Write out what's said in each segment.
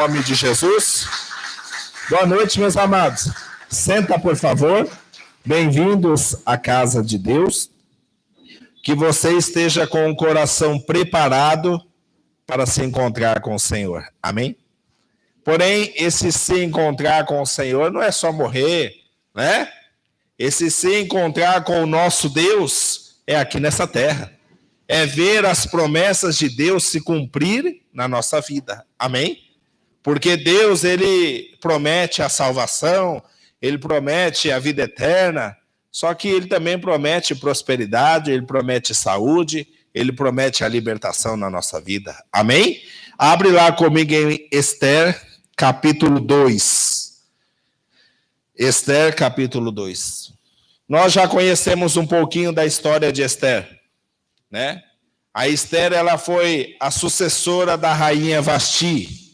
Em nome de Jesus. Boa noite, meus amados. Senta, por favor. Bem-vindos à casa de Deus. Que você esteja com o coração preparado para se encontrar com o Senhor. Amém? Porém, esse se encontrar com o Senhor não é só morrer, né? Esse se encontrar com o nosso Deus é aqui nessa terra. É ver as promessas de Deus se cumprir na nossa vida. Amém? Porque Deus, ele promete a salvação, ele promete a vida eterna, só que ele também promete prosperidade, ele promete saúde, ele promete a libertação na nossa vida. Amém? Abre lá comigo em Esther, capítulo 2. Esther, capítulo 2. Nós já conhecemos um pouquinho da história de Esther, né? A Esther, ela foi a sucessora da rainha Vasti,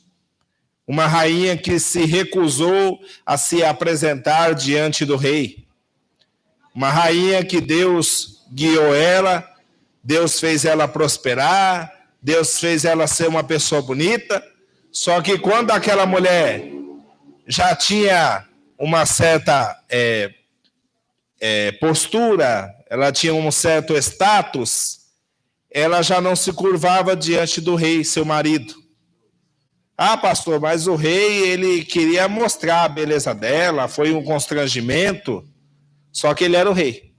uma rainha que se recusou a se apresentar diante do rei. Uma rainha que Deus guiou ela, Deus fez ela prosperar, Deus fez ela ser uma pessoa bonita, só que quando aquela mulher já tinha uma certa postura, ela tinha um certo status, ela já não se curvava diante do rei, seu marido. Ah, pastor, mas o rei, ele queria mostrar a beleza dela, foi um constrangimento, só que ele era o rei.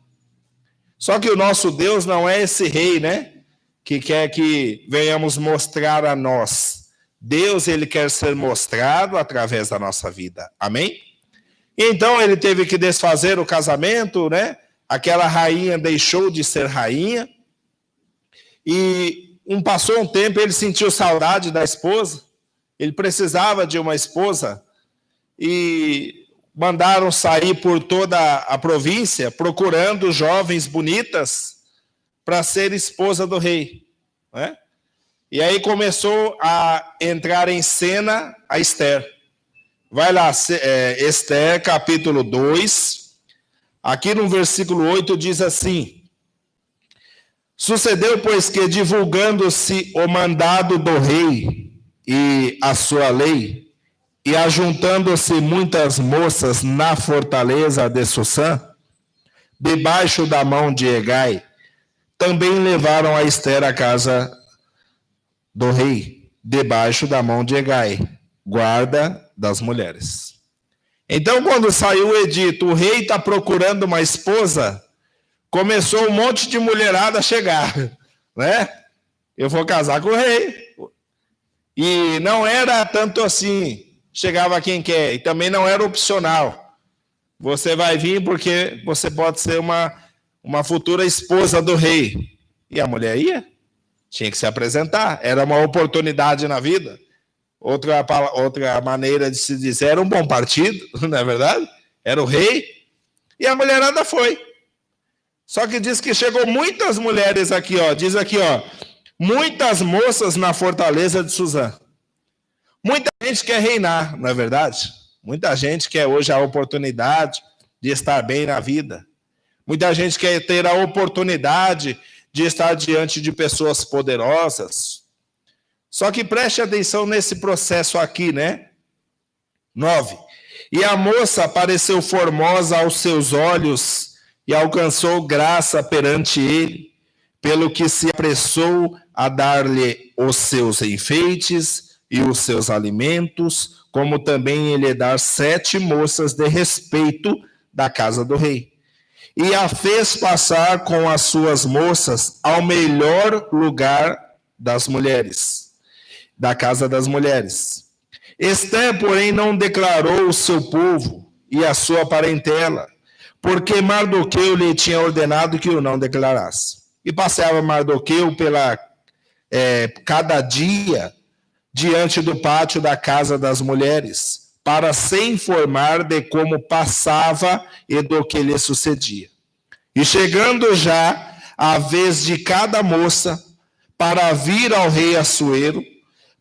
Só que o nosso Deus não é esse rei, né? Que quer que venhamos mostrar a nós. Deus, ele quer ser mostrado através da nossa vida. Amém? Então, ele teve que desfazer o casamento, né? Aquela rainha deixou de ser rainha. E passou um tempo, ele sentiu saudade da esposa. Ele precisava de uma esposa e mandaram sair por toda a província procurando jovens bonitas para ser esposa do rei, né? E aí começou a entrar em cena a Esther. Vai lá, Esther, capítulo 2. Aqui no versículo 8 diz assim: Sucedeu, pois, que divulgando-se o mandado do rei e a sua lei, e ajuntando-se muitas moças na fortaleza de Susã, debaixo da mão de Hegai, também levaram a Esther à casa do rei, debaixo da mão de Hegai, guarda das mulheres. Então, quando saiu o edito, o rei está procurando uma esposa, começou um monte de mulherada a chegar, né? Eu vou casar com o rei. E não era tanto assim, chegava quem quer, e também não era opcional. Você vai vir porque você pode ser uma futura esposa do rei. E a mulher ia, tinha que se apresentar, era uma oportunidade na vida. Outra maneira de se dizer, era um bom partido, não é verdade? Era o rei, e a mulherada foi. Só que diz que chegou muitas mulheres aqui, ó, diz aqui, ó, muitas moças na fortaleza de Susã. Muita gente quer reinar, não é verdade? Muita gente quer hoje a oportunidade de estar bem na vida. Muita gente quer ter a oportunidade de estar diante de pessoas poderosas. Só que preste atenção nesse processo aqui, né? 9. E a moça apareceu formosa aos seus olhos e alcançou graça perante ele, pelo que se apressou a dar-lhe os seus enfeites e os seus alimentos, como também ele dar 7 moças de respeito da casa do rei. E a fez passar com as suas moças ao melhor lugar das mulheres, da casa das mulheres. Esther, porém, não declarou o seu povo e a sua parentela, porque Mardoqueu lhe tinha ordenado que o não declarasse. E passeava Mardoqueu cada dia diante do pátio da casa das mulheres, para se informar de como passava e do que lhe sucedia. E chegando já a vez de cada moça, para vir ao rei Assuero,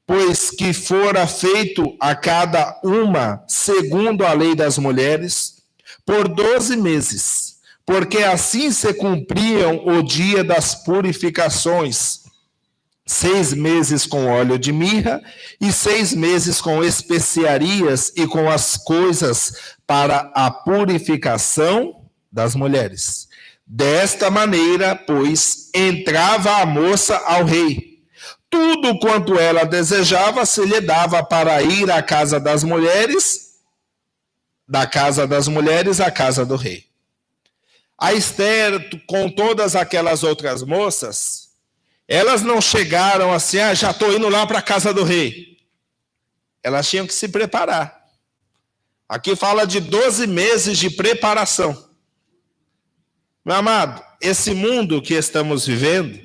pois que fora feito a cada uma segundo a lei das mulheres, por 12 meses, porque assim se cumpriam o dia das purificações, 6 meses com óleo de mirra e 6 meses com especiarias e com as coisas para a purificação das mulheres. Desta maneira, pois, entrava a moça ao rei. Tudo quanto ela desejava se lhe dava para ir à casa das mulheres, da casa das mulheres à casa do rei. A Esther, com todas aquelas outras moças, elas não chegaram assim, já estou indo lá para a casa do rei. Elas tinham que se preparar. Aqui fala de 12 meses de preparação. Meu amado, esse mundo que estamos vivendo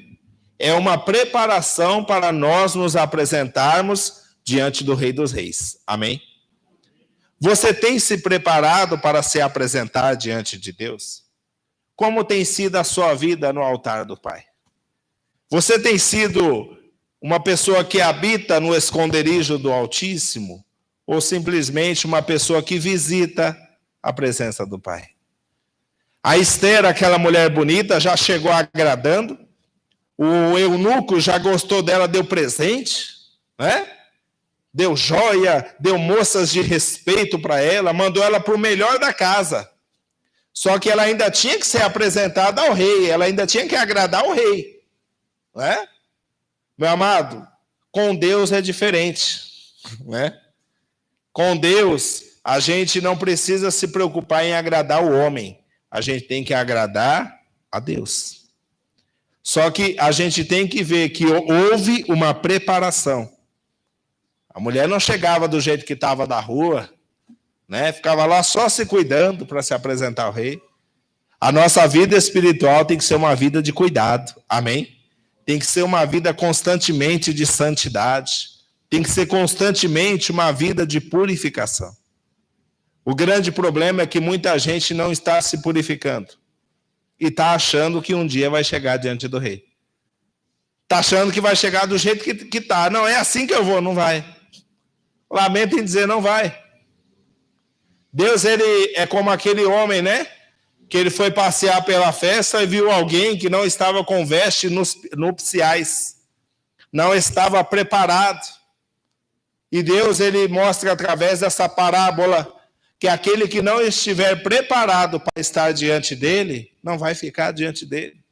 é uma preparação para nós nos apresentarmos diante do Rei dos Reis. Amém? Você tem se preparado para se apresentar diante de Deus? Como tem sido a sua vida no altar do Pai? Você tem sido uma pessoa que habita no esconderijo do Altíssimo ou simplesmente uma pessoa que visita a presença do Pai? A Esther, aquela mulher bonita, já chegou agradando. O eunuco já gostou dela, deu presente, né? Deu joia, deu moças de respeito para ela, mandou ela para o melhor da casa. Só que ela ainda tinha que ser apresentada ao rei, ela ainda tinha que agradar ao rei. Não é? Meu amado, com Deus é diferente. Não é? Com Deus, a gente não precisa se preocupar em agradar o homem. A gente tem que agradar a Deus. Só que a gente tem que ver que houve uma preparação. A mulher não chegava do jeito que estava da rua, né? Ficava lá só se cuidando para se apresentar ao rei. A nossa vida espiritual tem que ser uma vida de cuidado. Amém? Tem que ser uma vida constantemente de santidade. Tem que ser constantemente uma vida de purificação. O grande problema é que muita gente não está se purificando. E está achando que um dia vai chegar diante do rei. Está achando que vai chegar do jeito que está. Não, é assim que eu vou, não vai. Lamento em dizer, não vai. Deus, ele é como aquele homem, né? Que ele foi passear pela festa e viu alguém que não estava com vestes nupciais. Não estava preparado. E Deus, ele mostra através dessa parábola que aquele que não estiver preparado para estar diante dele, não vai ficar diante dele.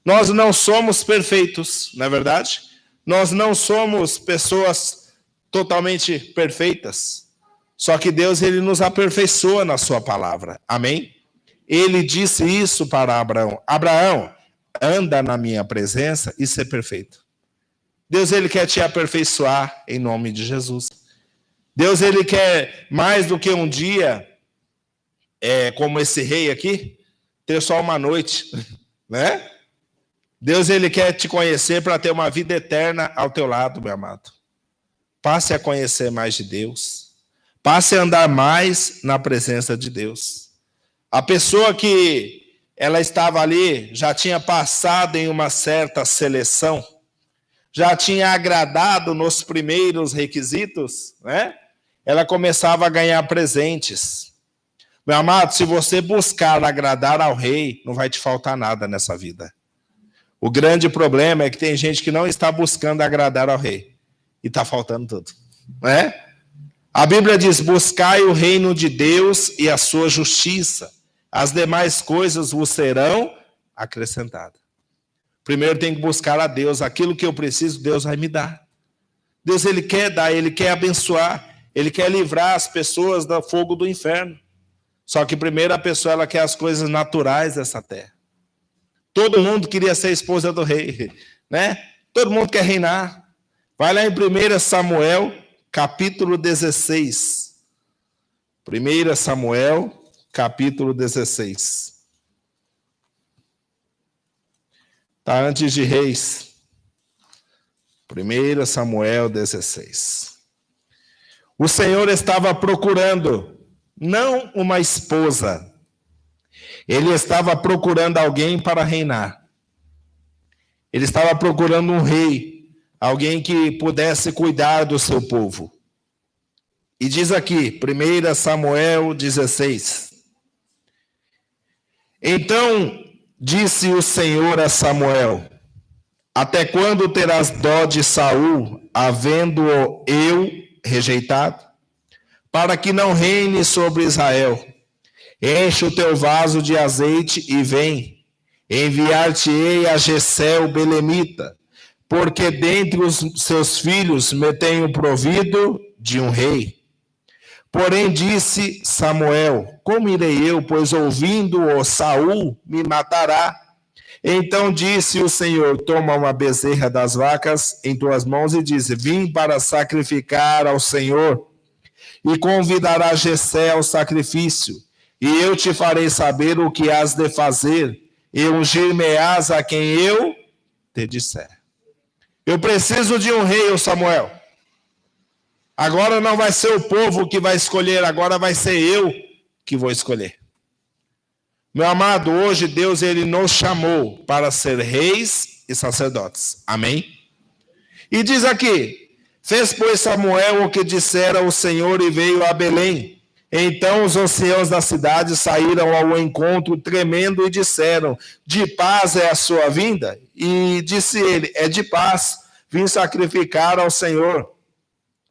Nós não somos perfeitos, não é verdade? Nós não somos pessoas totalmente perfeitas. Só que Deus, ele nos aperfeiçoa na sua palavra. Amém? Ele disse isso para Abraão. Abraão, anda na minha presença e ser perfeito. Deus, ele quer te aperfeiçoar em nome de Jesus. Deus, ele quer mais do que um dia, como esse rei aqui, ter só uma noite, né? Deus, ele quer te conhecer para ter uma vida eterna ao teu lado, meu amado. Passe a conhecer mais de Deus. Passe a andar mais na presença de Deus. A pessoa que ela estava ali, já tinha passado em uma certa seleção, já tinha agradado nos primeiros requisitos, né? Ela começava a ganhar presentes. Meu amado, se você buscar agradar ao rei, não vai te faltar nada nessa vida. O grande problema é que tem gente que não está buscando agradar ao rei. E está faltando tudo. Né? A Bíblia diz, buscai o reino de Deus e a sua justiça. As demais coisas vos serão acrescentadas. Primeiro tem que buscar a Deus. Aquilo que eu preciso, Deus vai me dar. Deus, ele quer dar, ele quer abençoar. Ele quer livrar as pessoas do fogo do inferno. Só que primeiro a pessoa, ela quer as coisas naturais dessa terra. Todo mundo queria ser esposa do rei, né? Todo mundo quer reinar. Vai lá em 1 Samuel, capítulo 16. 1 Samuel, capítulo 16. Está antes de Reis. 1 Samuel 16. O Senhor estava procurando, não uma esposa. Ele estava procurando alguém para reinar. Ele estava procurando um rei, alguém que pudesse cuidar do seu povo. E diz aqui, 1 Samuel 16. Então disse o Senhor a Samuel, Até quando terás dó de Saul, havendo-o eu rejeitado? Para que não reine sobre Israel. Enche o teu vaso de azeite e vem. Enviar-te-ei a Jessé o belemita, porque dentre os seus filhos me tenho provido de um rei. Porém disse Samuel: como irei eu, pois ouvindo-o Saul me matará? Então disse o Senhor: toma uma bezerra das vacas em tuas mãos e diz: vim para sacrificar ao Senhor. E convidará Jessé ao sacrifício, e eu te farei saber o que has de fazer, e ungir-me-ás a quem eu te disser. Eu preciso de um rei, Samuel. Agora não vai ser o povo que vai escolher, agora vai ser eu que vou escolher. Meu amado, hoje Deus ele nos chamou para ser reis e sacerdotes. Amém? E diz aqui: fez, pois, Samuel o que dissera o Senhor e veio a Belém. Então os anciãos da cidade saíram ao encontro tremendo e disseram: de paz é a sua vinda? E disse ele: é de paz, vim sacrificar ao Senhor.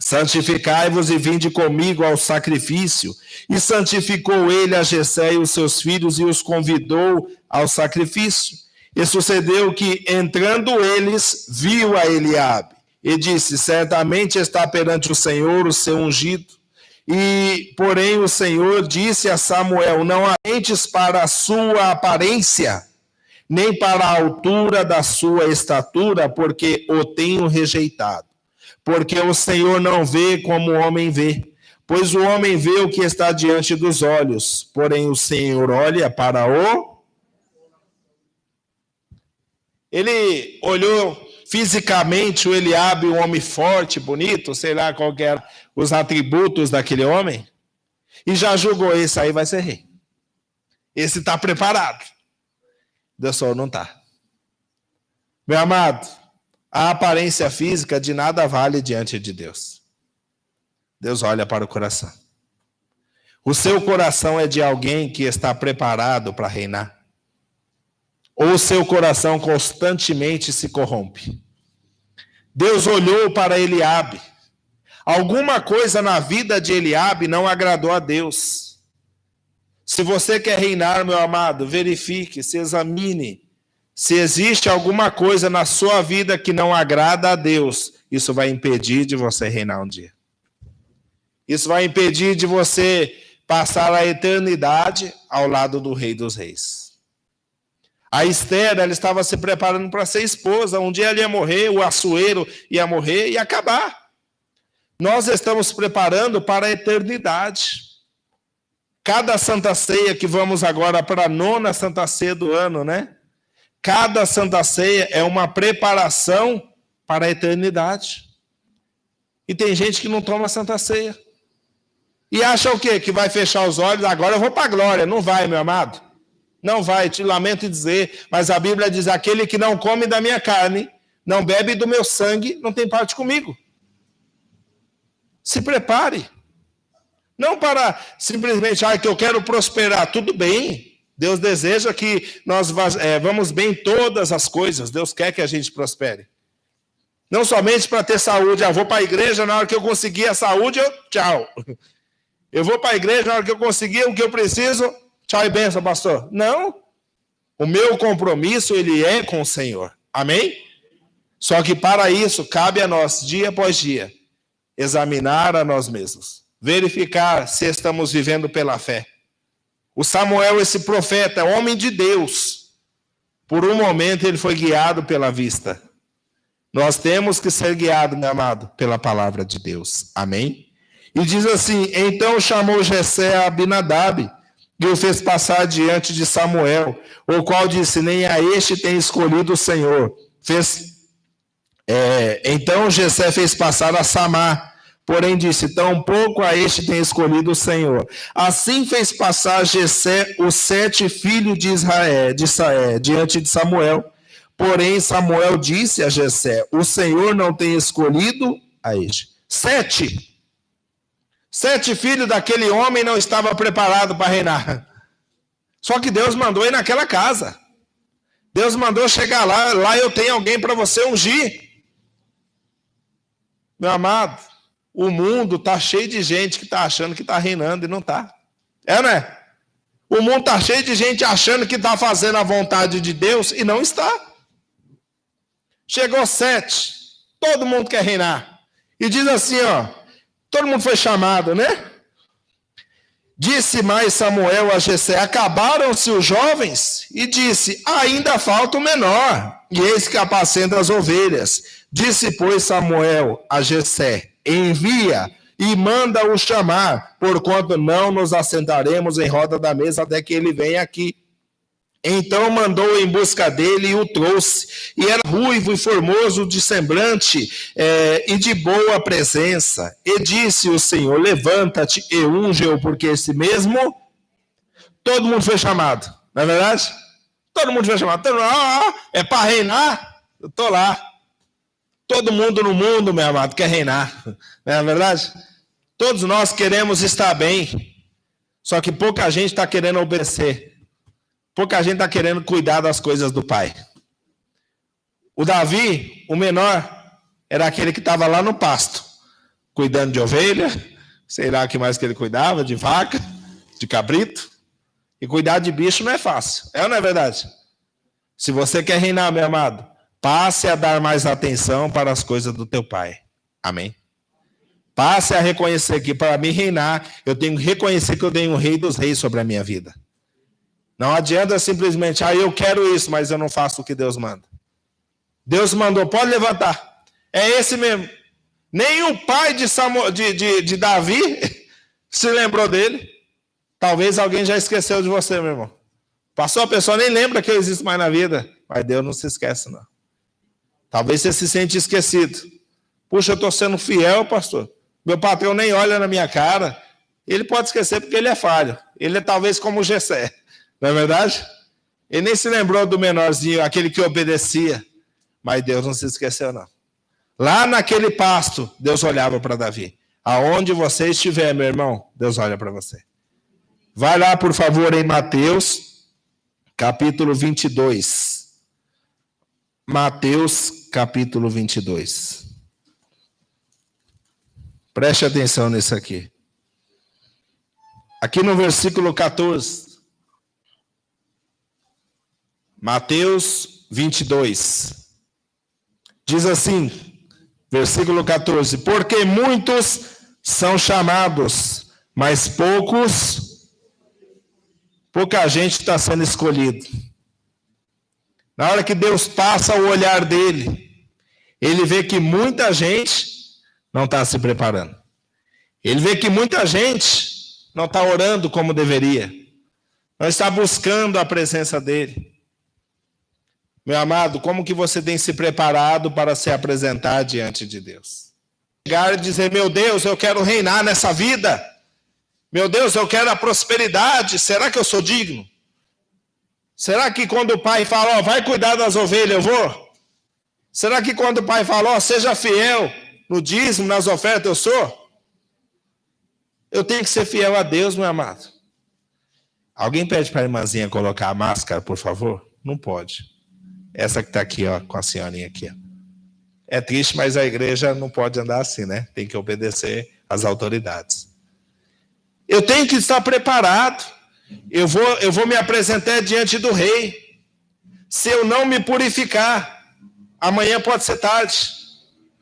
Santificai-vos e vinde comigo ao sacrifício. E santificou ele a Jessé e os seus filhos e os convidou ao sacrifício. E sucedeu que, entrando eles, viu a Eliabe e disse: certamente está perante o Senhor o seu ungido. E, porém, o Senhor disse a Samuel: não atentes para a sua aparência, nem para a altura da sua estatura, porque o tenho rejeitado. Porque o Senhor não vê como o homem vê, pois o homem vê o que está diante dos olhos, porém o Senhor olha para o... Ele olhou fisicamente o Eliabe, um homem forte, bonito, sei lá qual que eram os atributos daquele homem, e já julgou: esse aí vai ser rei. Esse está preparado. Deus só não está. Meu amado, a aparência física de nada vale diante de Deus. Deus olha para o coração. O seu coração é de alguém que está preparado para reinar? Ou o seu coração constantemente se corrompe? Deus olhou para Eliabe. Alguma coisa na vida de Eliabe não agradou a Deus. Se você quer reinar, meu amado, verifique, se examine. Se existe alguma coisa na sua vida que não agrada a Deus, isso vai impedir de você reinar um dia. Isso vai impedir de você passar a eternidade ao lado do Rei dos Reis. A Esther, ela estava se preparando para ser esposa. Um dia ela ia morrer, o Assuero ia morrer e acabar. Nós estamos preparando para a eternidade. Cada Santa Ceia, que vamos agora para a 9ª Santa Ceia do ano, né? Cada Santa Ceia é uma preparação para a eternidade. E tem gente que não toma Santa Ceia. E acha o quê? Que vai fechar os olhos, agora eu vou para a glória. Não vai, meu amado. Não vai, te lamento dizer, mas a Bíblia diz: aquele que não come da minha carne, não bebe do meu sangue, não tem parte comigo. Se prepare. Não para simplesmente, que eu quero prosperar. Tudo bem. Deus deseja que nós vamos bem em todas as coisas. Deus quer que a gente prospere. Não somente para ter saúde. Vou para a igreja, na hora que eu conseguir a saúde, tchau. Eu vou para a igreja, na hora que eu conseguir o que eu preciso, tchau e benção, pastor. Não. O meu compromisso, ele é com o Senhor. Amém? Só que para isso, cabe a nós, dia após dia, examinar a nós mesmos. Verificar se estamos vivendo pela fé. O Samuel, esse profeta, homem de Deus, por um momento ele foi guiado pela vista. Nós temos que ser guiados, meu amado, pela palavra de Deus. Amém? E diz assim: então chamou Jessé a Abinadab e o fez passar diante de Samuel, o qual disse: nem a este tem escolhido o Senhor. Então Jessé fez passar a Samar, porém disse: tampouco a este tem escolhido o Senhor. Assim fez passar Jessé os 7 filhos de Israel, diante de Samuel. Porém Samuel disse a Jessé: o Senhor não tem escolhido a este. 7 filhos daquele homem não estavam preparados para reinar. Só que Deus mandou ir naquela casa. Deus mandou chegar lá, lá eu tenho alguém para você ungir. Meu amado, o mundo está cheio de gente que está achando que está reinando e não está. É, não é? O mundo está cheio de gente achando que está fazendo a vontade de Deus e não está. Chegou 7, todo mundo quer reinar. E diz assim, ó, todo mundo foi chamado, né? Disse mais Samuel a Jessé, acabaram-se os jovens? E disse, ainda falta o menor, e eis que apacenta as ovelhas. Disse, pois, Samuel a Jessé, envia e manda-o chamar, porquanto não nos assentaremos em roda da mesa até que ele venha aqui. Então mandou em busca dele e o trouxe. E era ruivo e formoso de semblante e de boa presença. E disse o Senhor, levanta-te e unge-o, porque esse mesmo... Todo mundo foi chamado, não é verdade? Todo mundo foi chamado. Todo mundo, é para reinar? Eu estou lá. Todo mundo no mundo, meu amado, quer reinar. Não é verdade? Todos nós queremos estar bem. Só que pouca gente está querendo obedecer. Pouca gente está querendo cuidar das coisas do pai. O Davi, o menor, era aquele que estava lá no pasto, cuidando de ovelha, sei lá o que mais que ele cuidava, de vaca, de cabrito. E cuidar de bicho não é fácil, é ou não é verdade? Se você quer reinar, meu amado, passe a dar mais atenção para as coisas do teu pai. Amém? Passe a reconhecer que para mim reinar, eu tenho que reconhecer que eu tenho um rei dos reis sobre a minha vida. Não adianta simplesmente, eu quero isso, mas eu não faço o que Deus manda. Deus mandou, pode levantar. É esse mesmo. Nem o pai de Davi se lembrou dele. Talvez alguém já esqueceu de você, meu irmão. Passou, a pessoa nem lembra que eu existo mais na vida. Mas Deus não se esquece, não. Talvez você se sente esquecido. Puxa, eu estou sendo fiel, pastor. Meu patrão nem olha na minha cara. Ele pode esquecer porque ele é falho. Ele é talvez como o Jessé. Não é verdade? Ele nem se lembrou do menorzinho, aquele que obedecia. Mas Deus não se esqueceu, não. Lá naquele pasto, Deus olhava para Davi. Aonde você estiver, meu irmão, Deus olha para você. Vai lá, por favor, em Mateus, capítulo 22. Mateus, capítulo 22. Preste atenção nisso aqui. Aqui no versículo 14. Mateus 22. Diz assim, versículo 14. Porque muitos são chamados, mas pouca gente está sendo escolhido. Na hora que Deus passa o olhar dele, ele vê que muita gente não está se preparando. Ele vê que muita gente não está orando como deveria. Não está buscando a presença dele. Meu amado, como que você tem se preparado para se apresentar diante de Deus? Chegar e dizer, meu Deus, eu quero reinar nessa vida. Meu Deus, eu quero a prosperidade. Será que eu sou digno? Será que quando o pai fala, vai cuidar das ovelhas, eu vou? Será que quando o pai fala, seja fiel no dízimo, nas ofertas, eu sou? Eu tenho que ser fiel a Deus, meu amado. Alguém pede para a irmãzinha colocar a máscara, por favor? Não pode. Essa que está aqui, com a senhorinha aqui. É triste, mas a igreja não pode andar assim, né? Tem que obedecer às autoridades. Eu tenho que estar preparado. Eu vou me apresentar diante do rei. Se eu não me purificar, amanhã pode ser tarde.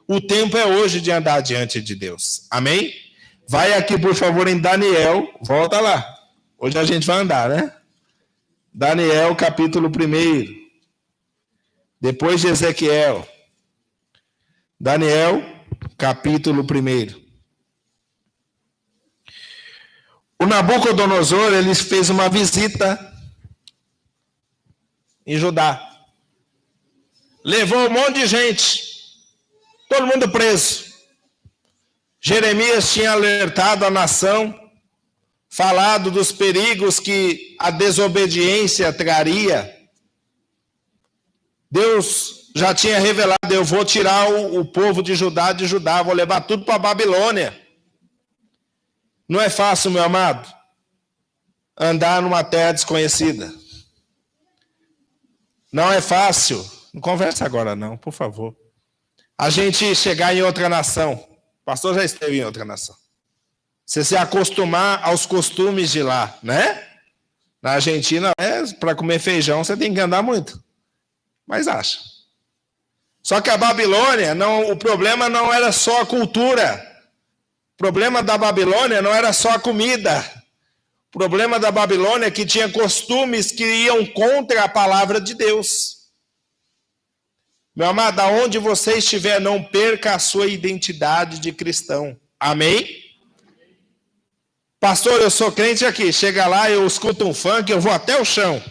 O tempo é hoje de andar diante de Deus. Amém? Vai aqui, por favor, em Daniel. Volta lá. Hoje a gente vai andar, né? Daniel, capítulo 1. Depois de Ezequiel. Daniel, capítulo 1. O Nabucodonosor, ele fez uma visita em Judá. Levou um monte de gente. Todo mundo preso. Jeremias tinha alertado a nação, falado dos perigos que a desobediência traria. Deus já tinha revelado, eu vou tirar o povo de Judá, vou levar tudo para a Babilônia. Não é fácil, meu amado, andar numa terra desconhecida. Não é fácil. Não conversa agora não, por favor. A gente chegar em outra nação. O pastor já esteve em outra nação. Você se acostumar aos costumes de lá, né? Na Argentina, para comer feijão, você tem que andar muito. Mas acha. Só que a Babilônia, o problema não era só a cultura. O problema da Babilônia não era só a comida. O problema da Babilônia é que tinha costumes que iam contra a palavra de Deus. Meu amado, aonde você estiver, não perca a sua identidade de cristão. Amém? Pastor, eu sou crente aqui. Chega lá, eu escuto um funk, eu vou até o chão.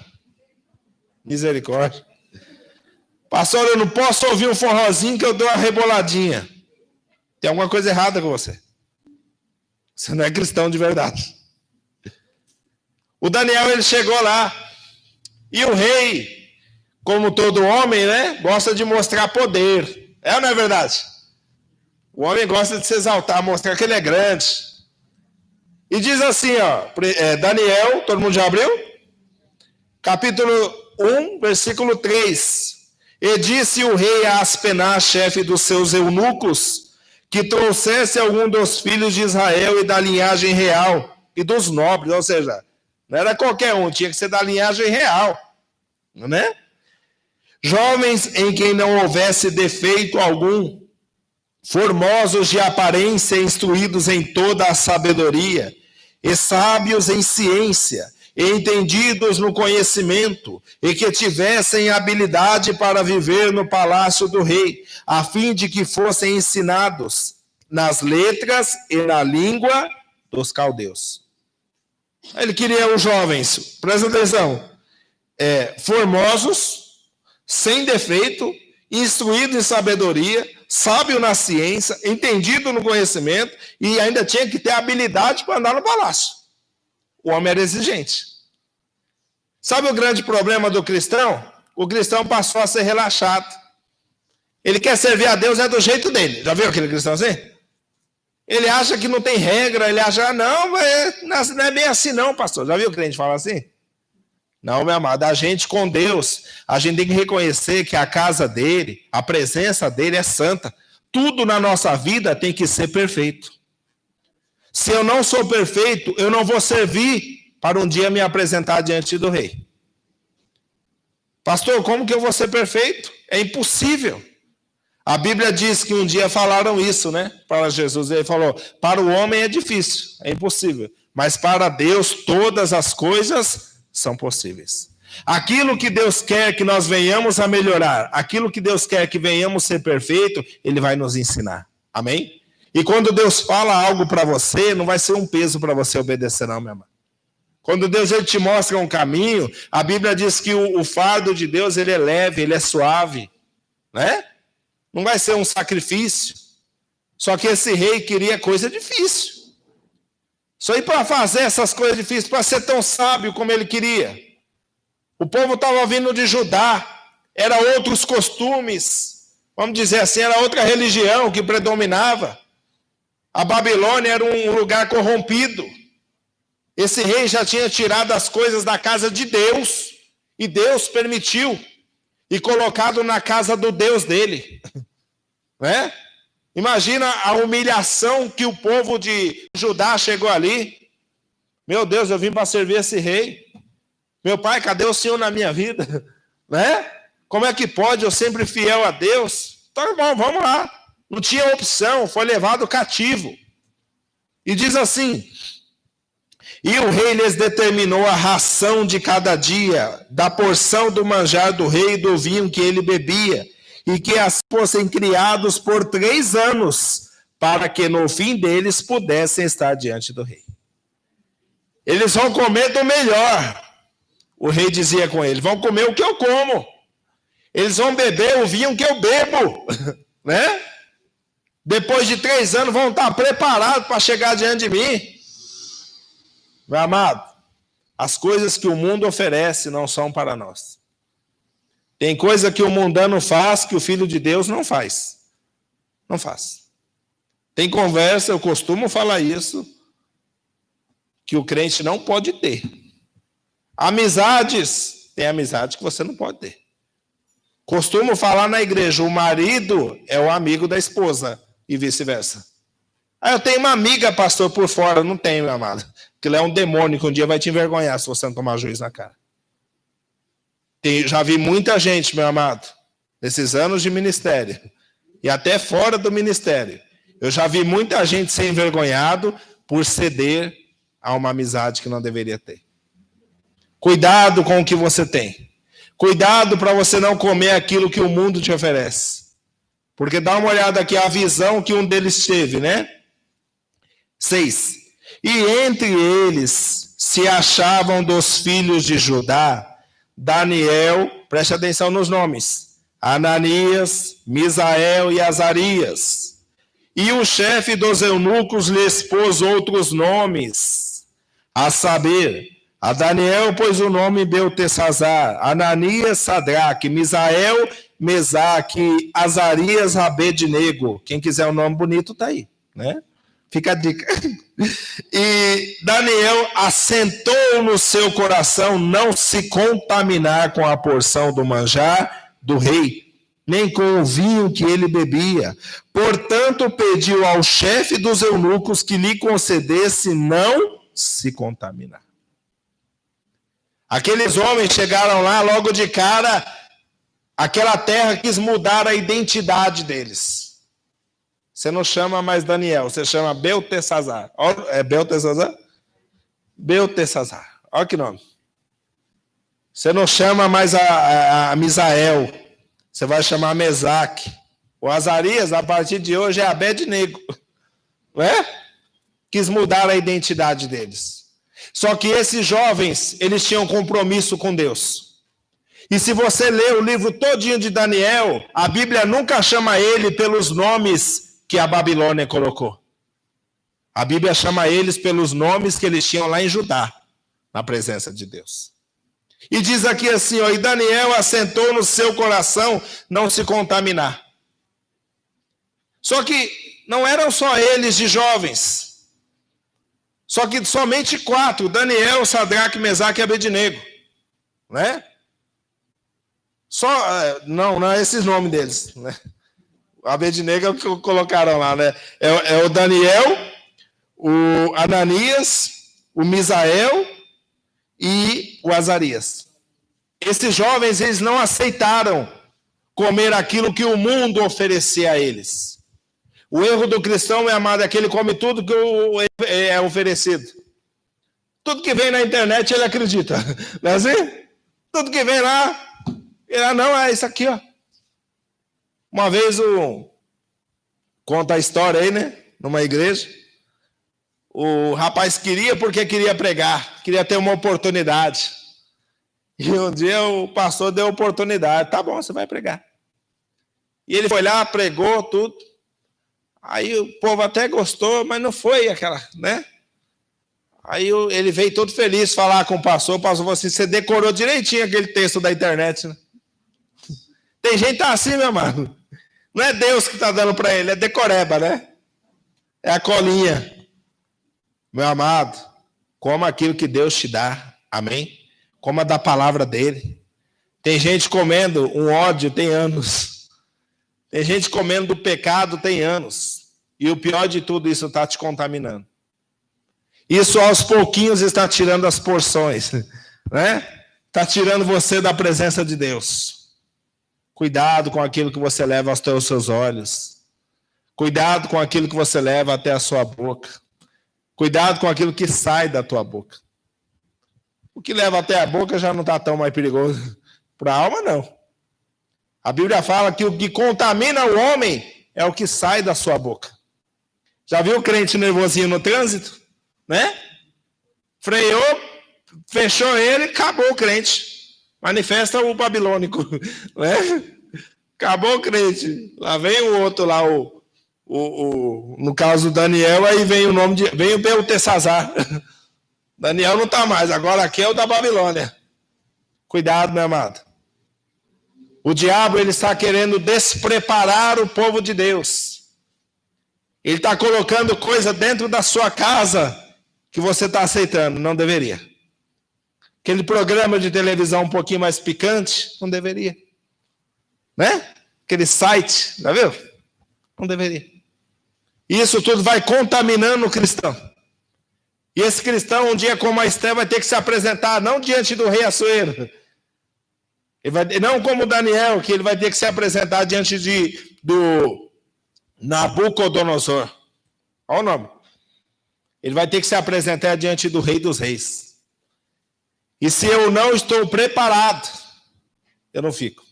Misericórdia. Pastor, eu não posso ouvir um forrozinho que eu dou uma reboladinha. Tem alguma coisa errada com você. Você não é cristão de verdade. O Daniel, ele chegou lá. E o rei, como todo homem, né, gosta de mostrar poder. É ou não é verdade? O homem gosta de se exaltar, mostrar que ele é grande. E diz assim, Daniel, todo mundo já abriu? Capítulo 1, versículo 3. E disse o rei a Aspenaz, chefe dos seus eunucos, que trouxesse algum dos filhos de Israel e da linhagem real e dos nobres, ou seja, não era qualquer um, tinha que ser da linhagem real, né? Jovens em quem não houvesse defeito algum, formosos de aparência, instruídos em toda a sabedoria, e sábios em ciência, e entendidos no conhecimento, e que tivessem habilidade para viver no palácio do rei, a fim de que fossem ensinados nas letras e na língua dos caldeus. Ele queria os jovens, presta atenção, formosos, sem defeito, instruído em sabedoria, sábio na ciência, entendido no conhecimento e ainda tinha que ter habilidade para andar no palácio. O homem era exigente. Sabe o grande problema do cristão? O cristão passou a ser relaxado. Ele quer servir a Deus do jeito dele. Já viu aquele cristão assim? Ele acha que não tem regra, ele acha, não é bem assim não, pastor. Já viu o crente falar assim? Não, meu amado, a gente com Deus, a gente tem que reconhecer que a casa dele, a presença dele é santa. Tudo na nossa vida tem que ser perfeito. Se eu não sou perfeito, eu não vou servir para um dia me apresentar diante do rei. Pastor, como que eu vou ser perfeito? É impossível. A Bíblia diz que um dia falaram isso, né? Para Jesus, ele falou, para o homem é difícil, é impossível. Mas para Deus todas as coisas são possíveis. Aquilo que Deus quer que nós venhamos a melhorar, aquilo que Deus quer que venhamos ser perfeito, Ele vai nos ensinar. Amém? E quando Deus fala algo para você, não vai ser um peso para você obedecer, não, meu irmão. Quando Deus ele te mostra um caminho, a Bíblia diz que o fardo de Deus ele é leve, ele é suave, né? Não vai ser um sacrifício. Só que esse rei queria coisa difícil. Só ir para fazer essas coisas difíceis, para ser tão sábio como ele queria. O povo estava vindo de Judá, eram outros costumes, vamos dizer assim, era outra religião que predominava. A Babilônia era um lugar corrompido. Esse rei já tinha tirado as coisas da casa de Deus, e Deus permitiu, e colocado na casa do Deus dele. Né? Imagina a humilhação que o povo de Judá chegou ali. Meu Deus, eu vim para servir esse rei. Meu pai, cadê o Senhor na minha vida? Né? Como é que pode? Eu sempre fiel a Deus. Então, irmão, vamos lá. Não tinha opção, foi levado cativo. E diz assim, e o rei lhes determinou a ração de cada dia, da porção do manjar do rei e do vinho que ele bebia, e que as fossem criados por 3 anos, para que no fim deles pudessem estar diante do rei. Eles vão comer do melhor. O rei dizia com ele, vão comer o que eu como. Eles vão beber o vinho que eu bebo. Né? Depois de 3 anos vão estar preparados para chegar diante de mim. Meu amado, as coisas que o mundo oferece não são para nós. Tem coisa que o mundano faz que o Filho de Deus não faz. Não faz. Tem conversa, eu costumo falar isso, que o crente não pode ter. Amizades, tem amizade que você não pode ter. Costumo falar na igreja, o marido é o amigo da esposa e vice-versa. Eu tenho uma amiga, pastor, por fora. Não tenho, meu amado. Porque ele é um demônio que um dia vai te envergonhar se você não tomar juízo na cara. Já vi muita gente, meu amado, nesses anos de ministério, e até fora do ministério, eu já vi muita gente ser envergonhado por ceder a uma amizade que não deveria ter. Cuidado com o que você tem. Cuidado para você não comer aquilo que o mundo te oferece. Porque dá uma olhada aqui, a visão que um deles teve, né? 6. E entre eles se achavam dos filhos de Judá, Daniel, preste atenção nos nomes, Ananias, Misael e Azarias. E o chefe dos eunucos lhe expôs outros nomes, a saber, a Daniel pôs o nome Beltesazar, Ananias, Sadraque, Misael, Mesaque, Azarias, Abednego. Quem quiser um nome bonito tá aí, né? Fica a dica. E Daniel assentou no seu coração não se contaminar com a porção do manjar do rei, nem com o vinho que ele bebia. Portanto, pediu ao chefe dos eunucos que lhe concedesse não se contaminar. Aqueles homens chegaram lá logo de cara, aquela terra quis mudar a identidade deles. Você não chama mais Daniel, você chama Beltesazar. É Beltesazar? Beltesazar. Olha que nome. Você não chama mais a Misael, você vai chamar Mesaque. O Azarias, a partir de hoje, é Abednego. Não é? Quis mudar a identidade deles. Só que esses jovens, eles tinham compromisso com Deus. E se você ler o livro todinho de Daniel, a Bíblia nunca chama ele pelos nomes que a Babilônia colocou. A Bíblia chama eles pelos nomes que eles tinham lá em Judá, na presença de Deus. E diz aqui assim, ó, e Daniel assentou no seu coração não se contaminar. Só que não eram só eles de jovens. Só que somente 4, Daniel, Sadraque, Mesaque e Abednego. Né? Não é esses nomes deles, né? O Abednego é o que colocaram lá, né? É o Daniel, o Ananias, o Misael e o Azarias. Esses jovens, eles não aceitaram comer aquilo que o mundo oferecia a eles. O erro do cristão, meu amado, é que ele come tudo que é oferecido. Tudo que vem na internet, ele acredita. Não é assim? Tudo que vem lá, não, é isso aqui, ó. Uma vez, conta a história aí, né? Numa igreja. O rapaz porque queria pregar, queria ter uma oportunidade. E um dia o pastor deu oportunidade. Tá bom, você vai pregar. E ele foi lá, pregou tudo. Aí o povo até gostou, mas não foi aquela, né? Aí ele veio todo feliz falar com o pastor falou assim, você decorou direitinho aquele texto da internet, né? Tem gente que tá assim, meu amado. Não é Deus que está dando para ele, é decoreba, né? É a colinha. Meu amado, coma aquilo que Deus te dá, amém? Coma da palavra dele. Tem gente comendo um ódio, tem anos. Tem gente comendo do pecado, tem anos. E o pior de tudo, isso está te contaminando. Isso aos pouquinhos está tirando as porções, né? Está tirando você da presença de Deus. Cuidado com aquilo que você leva aos seus olhos. Cuidado com aquilo que você leva até a sua boca. Cuidado com aquilo que sai da tua boca. O que leva até a boca já não está tão mais perigoso. Para a alma, não. A Bíblia fala que o que contamina o homem é o que sai da sua boca. Já viu o crente nervosinho no trânsito? Né? Freou, fechou ele, acabou o crente. Manifesta o babilônico, né? Acabou o crente. Lá vem o outro lá, no caso do Daniel, aí vem vem o Beltesazar. Daniel não está mais, agora aqui é o da Babilônia. Cuidado, meu amado. O diabo, ele está querendo despreparar o povo de Deus. Ele está colocando coisa dentro da sua casa que você está aceitando, não deveria. Aquele programa de televisão um pouquinho mais picante, não deveria. né? Aquele site, já viu? Não deveria. Isso tudo vai contaminando o cristão. E esse cristão, um dia como a Esther, vai ter que se apresentar, não diante do rei Assuero. Não como Daniel, que ele vai ter que se apresentar diante do Nabucodonosor. Olha o nome. Ele vai ter que se apresentar diante do Rei dos Reis. E se eu não estou preparado, eu não fico.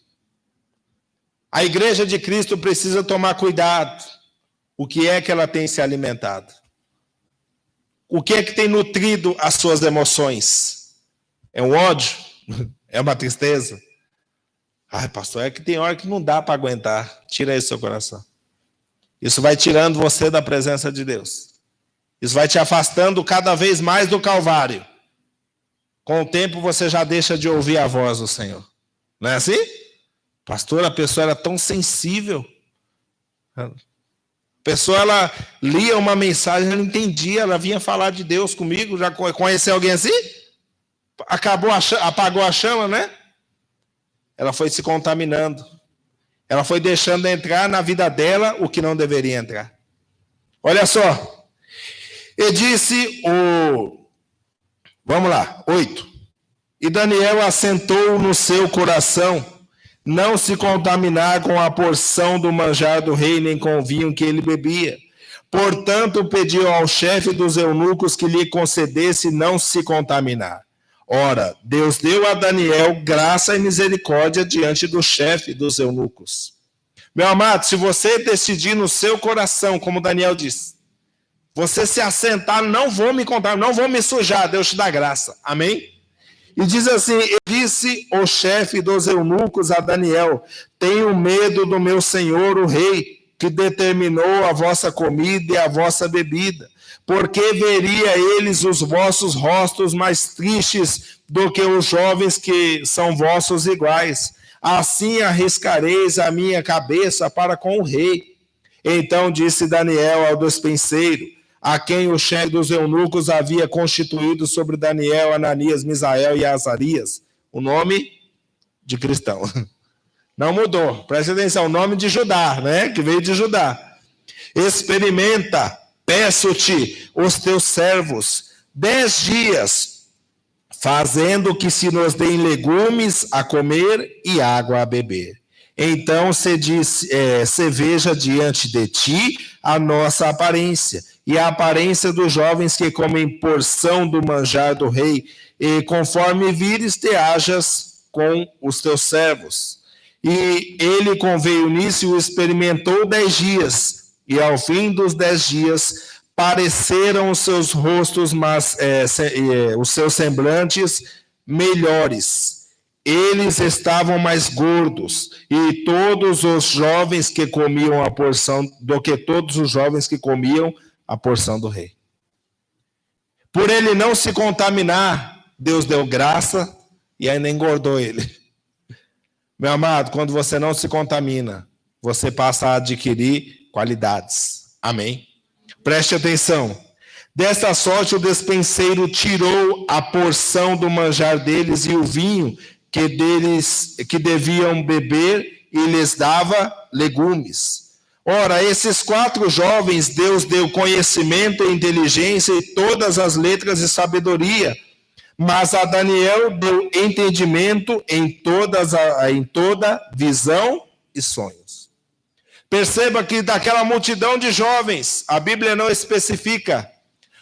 A igreja de Cristo precisa tomar cuidado. O que é que ela tem se alimentado? O que é que tem nutrido as suas emoções? É um ódio? É uma tristeza? Ai, pastor, é que tem hora que não dá para aguentar. Tira isso do seu coração. Isso vai tirando você da presença de Deus. Isso vai te afastando cada vez mais do Calvário. Com o tempo você já deixa de ouvir a voz do Senhor. Não é assim? Pastor, a pessoa era tão sensível. A pessoa, ela lia uma mensagem, ela entendia, ela vinha falar de Deus comigo. Já conheceu alguém assim? Apagou a chama, né? Ela foi se contaminando. Ela foi deixando entrar na vida dela o que não deveria entrar. Olha só. E disse vamos lá, 8. E Daniel assentou no seu coração não se contaminar com a porção do manjar do rei, nem com o vinho que ele bebia. Portanto, pediu ao chefe dos eunucos que lhe concedesse não se contaminar. Ora, Deus deu a Daniel graça e misericórdia diante do chefe dos eunucos. Meu amado, se você decidir no seu coração, como Daniel disse, você se assentar, não vou me contaminar, não vou me sujar, Deus te dá graça. Amém? E diz assim, disse o chefe dos eunucos a Daniel, tenho medo do meu senhor, o rei, que determinou a vossa comida e a vossa bebida, porque veria eles os vossos rostos mais tristes do que os jovens que são vossos iguais. Assim arriscareis a minha cabeça para com o rei. Então disse Daniel ao despenseiro, a quem o chefe dos eunucos havia constituído sobre Daniel, Ananias, Misael e Azarias, o nome de cristão. Não mudou, presta atenção, o nome de Judá, né? Que veio de Judá. Experimenta, peço-te, os teus servos, 10 dias, fazendo que se nos deem legumes a comer e água a beber. Então se veja diante de ti a nossa aparência, e a aparência dos jovens que comem porção do manjar do rei, e conforme vires te hajas com os teus servos. E ele conveio nisso e o experimentou 10 dias, e ao fim dos 10 dias pareceram os seus rostos, os seus semblantes melhores. Eles estavam mais gordos, e todos os jovens que comiam a porção, do que todos os jovens que comiam a porção do rei. Por ele não se contaminar, Deus deu graça e ainda engordou ele. Meu amado, quando você não se contamina, você passa a adquirir qualidades. Amém? Preste atenção. Desta sorte o despenseiro tirou a porção do manjar deles e o vinho que deviam beber e lhes dava legumes. Ora, esses 4 jovens Deus deu conhecimento e inteligência e todas as letras e sabedoria, mas a Daniel deu entendimento em toda visão e sonhos. Perceba que daquela multidão de jovens, a Bíblia não especifica,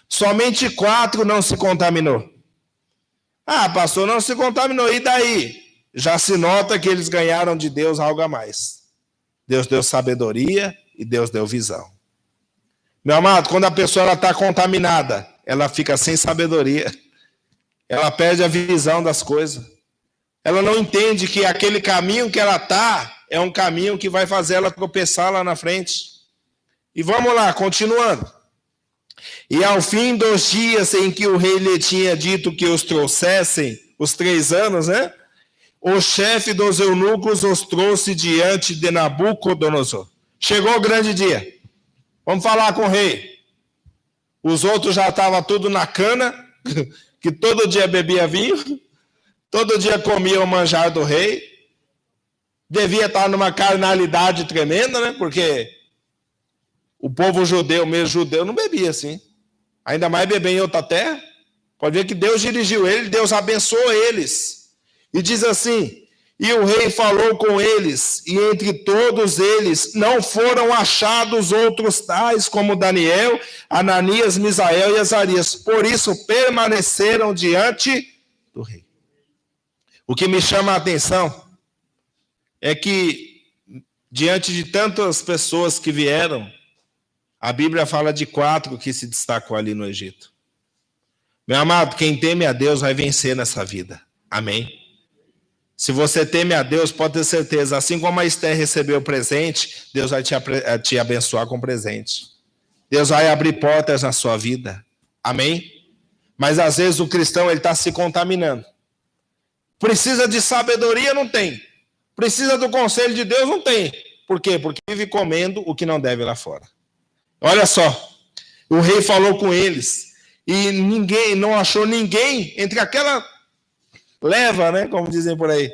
somente 4 não se contaminou. Ah, pastor, não se contaminou, e daí? Já se nota que eles ganharam de Deus algo a mais. Deus deu sabedoria e Deus deu visão. Meu amado, quando a pessoa está contaminada, ela fica sem sabedoria. Ela perde a visão das coisas. Ela não entende que aquele caminho que ela está é um caminho que vai fazer ela tropeçar lá na frente. E vamos lá, continuando. E ao fim dos dias em que o rei lhe tinha dito que os trouxessem, os 3 anos, né? O chefe dos eunucos os trouxe diante de Nabucodonosor. Chegou o grande dia. Vamos falar com o rei. Os outros já estavam tudo na cana, que todo dia bebia vinho, todo dia comia o manjar do rei. devia estar numa carnalidade tremenda, né? Porque o povo judeu, mesmo judeu, não bebia assim. Ainda mais beber em outra terra. Pode ver que Deus dirigiu ele, Deus abençoou eles. E diz assim: e o rei falou com eles, e entre todos eles não foram achados outros tais como Daniel, Ananias, Misael e Azarias. Por isso permaneceram diante do rei. O que me chama a atenção é que, diante de tantas pessoas que vieram, a Bíblia fala de 4 que se destacou ali no Egito. Meu amado, quem teme a Deus vai vencer nessa vida. Amém? Se você teme a Deus, pode ter certeza, assim como a Esther recebeu presente, Deus vai te abençoar com presente. Deus vai abrir portas na sua vida. Amém? Mas às vezes o cristão está se contaminando. Precisa de sabedoria? Não tem. Precisa do conselho de Deus? Não tem. Por quê? Porque vive comendo o que não deve lá fora. Olha só, o rei falou com eles e não achou ninguém entre aquela leva, né, como dizem por aí.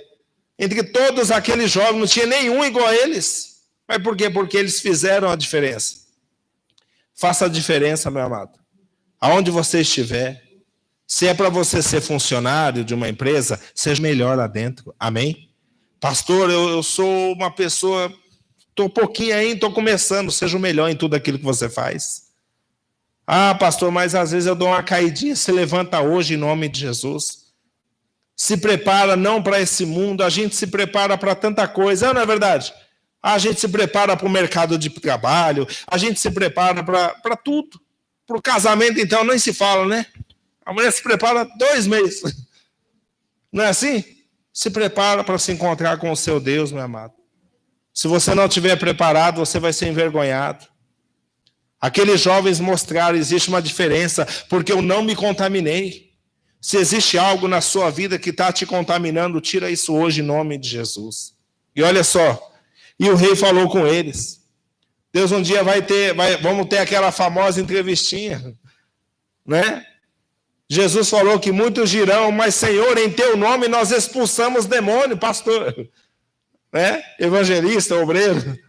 Entre todos aqueles jovens, não tinha nenhum igual a eles. Mas por quê? Porque eles fizeram a diferença. Faça a diferença, meu amado. Aonde você estiver, se é para você ser funcionário de uma empresa, seja melhor lá dentro. Amém? Pastor, eu sou uma pessoa, estou pouquinho aí, estou começando, seja o melhor em tudo aquilo que você faz. Ah, pastor, mas às vezes eu dou uma caidinha, se levanta hoje em nome de Jesus. Se prepara não para esse mundo, a gente se prepara para tanta coisa, não é verdade? A gente se prepara para o mercado de trabalho, a gente se prepara para tudo. Para o casamento, então, nem se fala, né? A mulher se prepara 2 meses. Não é assim? Se prepara para se encontrar com o seu Deus, meu amado. Se você não estiver preparado, você vai ser envergonhado. Aqueles jovens mostraram, existe uma diferença, porque eu não me contaminei. Se existe algo na sua vida que está te contaminando, tira isso hoje em nome de Jesus. E olha só, e o rei falou com eles. Deus um dia vamos ter aquela famosa entrevistinha, né? Jesus falou que muitos dirão, mas Senhor, em teu nome nós expulsamos demônio, pastor, né? Evangelista, obreiro,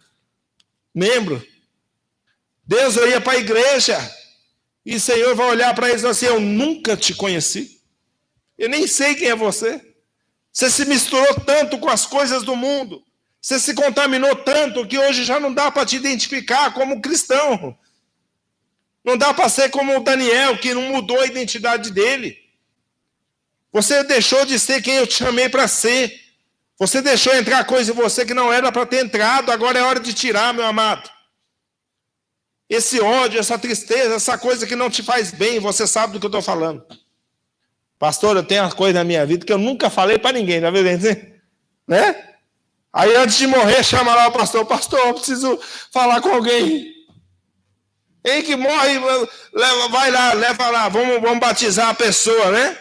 membro. Deus ia para a igreja e o Senhor vai olhar para eles assim: eu nunca te conheci. Eu nem sei quem é você. Você se misturou tanto com as coisas do mundo. Você se contaminou tanto que hoje já não dá para te identificar como cristão. Não dá para ser como o Daniel, que não mudou a identidade dele. Você deixou de ser quem eu te chamei para ser. Você deixou entrar coisa em você que não era para ter entrado. Agora é hora de tirar, meu amado. Esse ódio, essa tristeza, essa coisa que não te faz bem, você sabe do que eu estou falando. Pastor, eu tenho uma coisa na minha vida que eu nunca falei para ninguém, tá vendo? Né? Aí antes de morrer, chama lá o pastor: pastor, eu preciso falar com alguém. Ele que morre, vai lá, leva lá, vamos batizar a pessoa, né?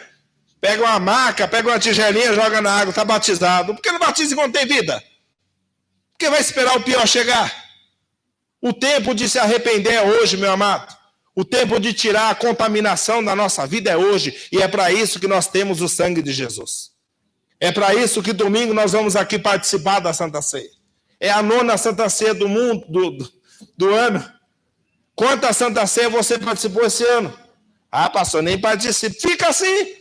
Pega uma maca, pega uma tigelinha, joga na água, está batizado. Por que não batiza enquanto tem vida? Porque vai esperar o pior chegar. O tempo de se arrepender é hoje, meu amado. O tempo de tirar a contaminação da nossa vida é hoje. E é para isso que nós temos o sangue de Jesus. É para isso que domingo nós vamos aqui participar da Santa Ceia. É a 9ª Santa Ceia do mundo, do ano. Quantas Santa Ceia você participou esse ano? Ah, pastor, nem participo. Fica assim.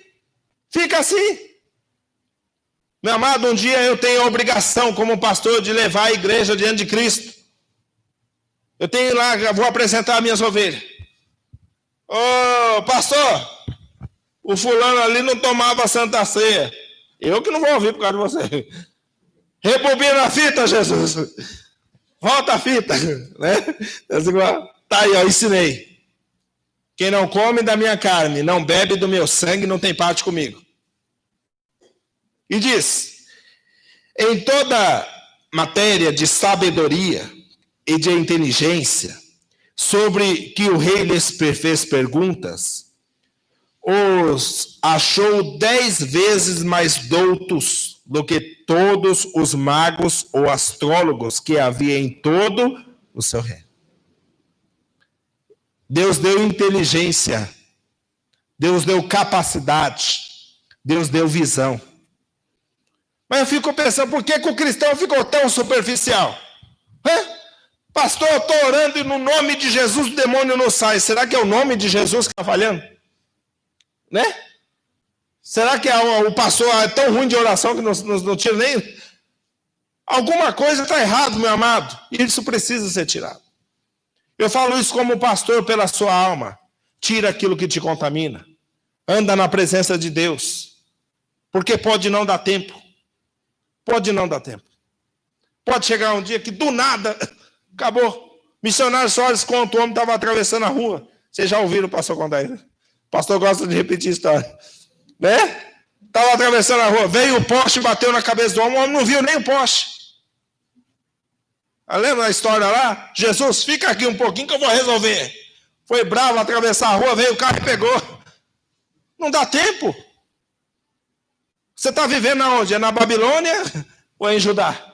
Fica assim. Meu amado, um dia eu tenho a obrigação como pastor de levar a igreja diante de Cristo. Eu tenho lá, vou apresentar minhas ovelhas. Ô, pastor, o fulano ali não tomava Santa Ceia. Eu que não vou ouvir por causa de você. Rebobina a fita, Jesus. Volta a fita. Né? Tá aí, ó, ensinei. Quem não come da minha carne, não bebe do meu sangue, não tem parte comigo. E diz: em toda matéria de sabedoria e de inteligência, sobre que o rei lhes fez perguntas, os achou 10 vezes mais doutos do que todos os magos ou astrólogos que havia em todo o seu reino. Deus deu inteligência, Deus deu capacidade, Deus deu visão. Mas eu fico pensando, por que o cristão ficou tão superficial? Pastor, eu estou orando e no nome de Jesus o demônio não sai. Será que é o nome de Jesus que está falhando? Né? Será que o pastor é tão ruim de oração que não tira nem... Alguma coisa está errada, meu amado. E isso precisa ser tirado. Eu falo isso como pastor pela sua alma. Tira aquilo que te contamina. Anda na presença de Deus. Porque pode não dar tempo. Pode não dar tempo. Pode chegar um dia que do nada, acabou. Missionário Soares conta, o homem estava atravessando a rua. Vocês já ouviram o pastor contar isso? O pastor gosta de repetir a história. Né? Estava atravessando a rua, veio o poste, bateu na cabeça do homem, o homem não viu nem o poste. Lembra a história lá? Jesus, fica aqui um pouquinho que eu vou resolver. Foi bravo atravessar a rua, veio o carro e pegou. Não dá tempo. Você está vivendo aonde? É na Babilônia ou é em Judá?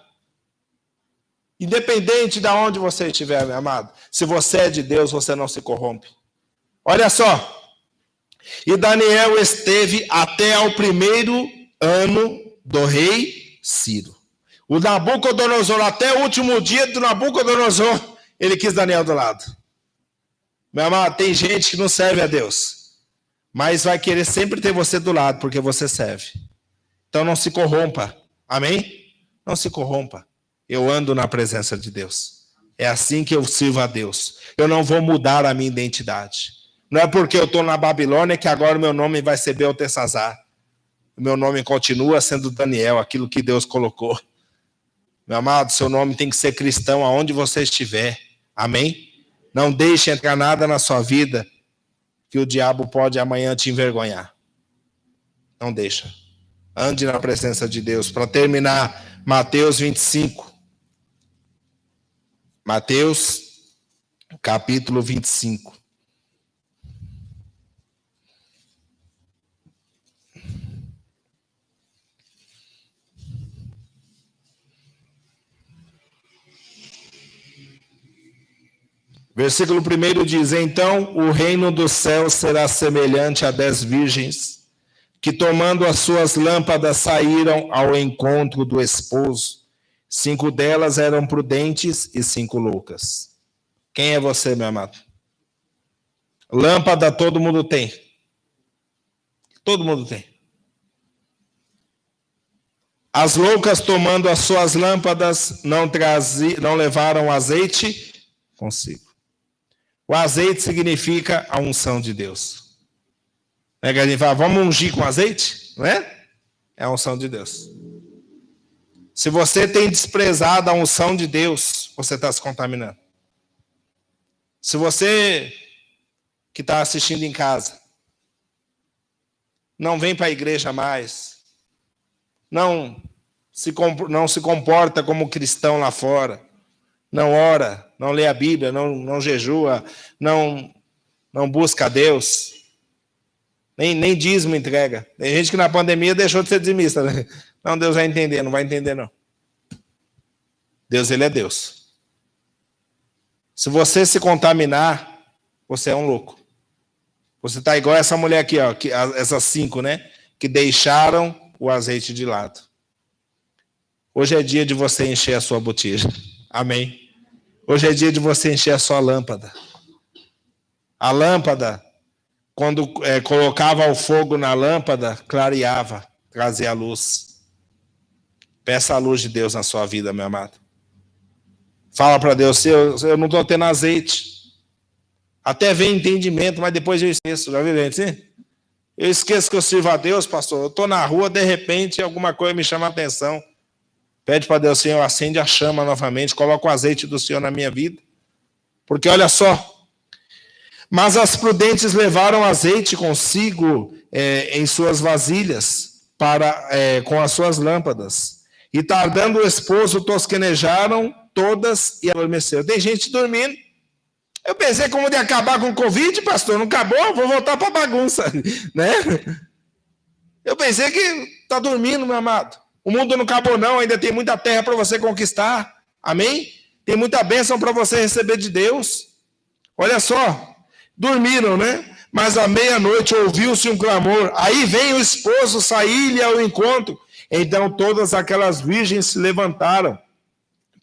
Independente de onde você estiver, meu amado. Se você é de Deus, você não se corrompe. Olha só. E Daniel esteve até ao primeiro ano do rei Ciro. O Nabucodonosor, até o último dia do Nabucodonosor, ele quis Daniel do lado. Meu amado, tem gente que não serve a Deus, mas vai querer sempre ter você do lado, porque você serve. Então não se corrompa, amém? Não se corrompa. Eu ando na presença de Deus. É assim que eu sirvo a Deus. Eu não vou mudar a minha identidade. Não é porque eu estou na Babilônia que agora o meu nome vai ser Beltesazar. O meu nome continua sendo Daniel, aquilo que Deus colocou. Meu amado, seu nome tem que ser cristão aonde você estiver. Amém? Não deixe entrar nada na sua vida que o diabo pode amanhã te envergonhar. Não deixa. Ande na presença de Deus. Para terminar, Mateus 25. Mateus, capítulo 25. Versículo 1 diz: Então o reino dos céus será semelhante a 10 virgens, que tomando as suas lâmpadas saíram ao encontro do esposo. 5 delas eram prudentes e 5 loucas. Quem é você, meu amado? Lâmpada todo mundo tem. Todo mundo tem. As loucas, tomando as suas lâmpadas, não levaram azeite consigo. O azeite significa a unção de Deus. Né, que a gente fala, vamos ungir com azeite? Não é? É a unção de Deus. Se você tem desprezado a unção de Deus, você está se contaminando. Se você que está assistindo em casa não vem para a igreja mais, não se comporta como cristão lá fora, não ora, não lê a Bíblia, não jejua, não busca a Deus, nem dízimo entrega. Tem gente que na pandemia deixou de ser dizimista, né? Não, Deus vai entender, não vai entender não. Deus, ele é Deus. Se você se contaminar, você é um louco. Você está igual essa mulher aqui, ó, essas 5, né? Que deixaram o azeite de lado. Hoje é dia de você encher a sua botija. Amém? Hoje é dia de você encher a sua lâmpada. A lâmpada, quando colocava o fogo na lâmpada, clareava, trazia a luz. Peça a luz de Deus na sua vida, meu amado. Fala para Deus, eu não estou tendo azeite. Até vem entendimento, mas depois eu esqueço. Já viu gente assim? Eu esqueço que eu sirvo a Deus, pastor. Eu estou na rua, de repente, alguma coisa me chama a atenção. Pede para Deus, Senhor, acende a chama novamente, coloca o azeite do Senhor na minha vida. Porque olha só, mas as prudentes levaram azeite consigo em suas vasilhas, com as suas lâmpadas. E tardando o esposo, tosquenejaram todas e adormeceram. Tem gente dormindo. Eu pensei como de acabar com o Covid, pastor, não acabou, vou voltar para a bagunça. Né? Eu pensei que está dormindo, meu amado. O mundo não acabou não, ainda tem muita terra para você conquistar. Amém? Tem muita bênção para você receber de Deus. Olha só, dormiram, né? Mas à meia-noite ouviu-se um clamor. Aí vem o esposo sair-lhe ao encontro. Então todas aquelas virgens se levantaram,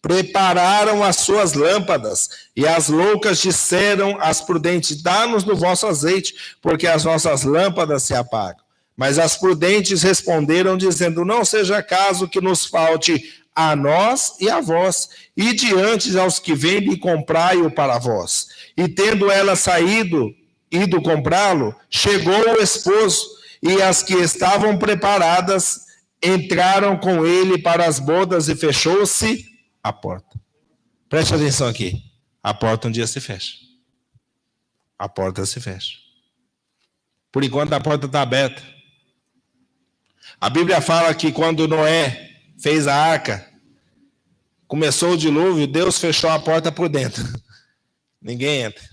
prepararam as suas lâmpadas, e as loucas disseram às prudentes: dá-nos do vosso azeite, porque as nossas lâmpadas se apagam. Mas as prudentes responderam, dizendo: não seja caso que nos falte a nós e a vós, e diante aos que vendem, comprai-o para vós. E tendo ela ido comprá-lo, chegou o esposo, e as que estavam preparadas entraram com ele para as bodas, e fechou-se a porta. Preste atenção aqui. A porta um dia se fecha. A porta se fecha. Por enquanto a porta está aberta. A Bíblia fala que quando Noé fez a arca, começou o dilúvio, Deus fechou a porta por dentro. Ninguém entra.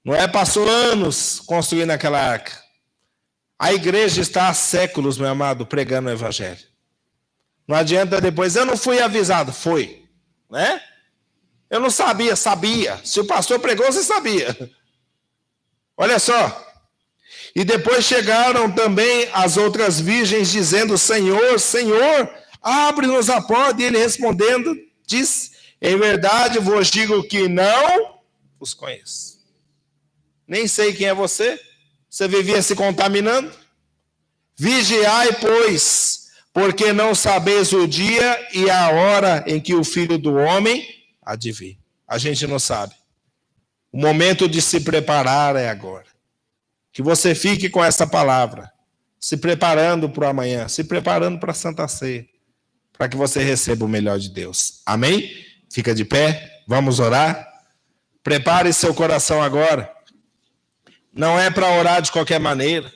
Noé passou anos construindo aquela arca. A igreja está há séculos, meu amado, pregando o evangelho. Não adianta depois, eu não fui avisado. Foi, né? Eu não sabia. Se o pastor pregou, você sabia. Olha só. E depois chegaram também as outras virgens, dizendo: Senhor, Senhor, abre-nos a porta. E ele respondendo, diz: em verdade vos digo que não os conheço. Nem sei quem é você. Você vivia se contaminando? Vigiai, pois, porque não sabeis o dia e a hora em que o Filho do Homem há de vir. A gente não sabe. O momento de se preparar é agora. Que você fique com essa palavra, se preparando para o amanhã, se preparando para a Santa Ceia, para que você receba o melhor de Deus. Amém? Fica de pé, vamos orar. Prepare seu coração agora. Não é para orar de qualquer maneira.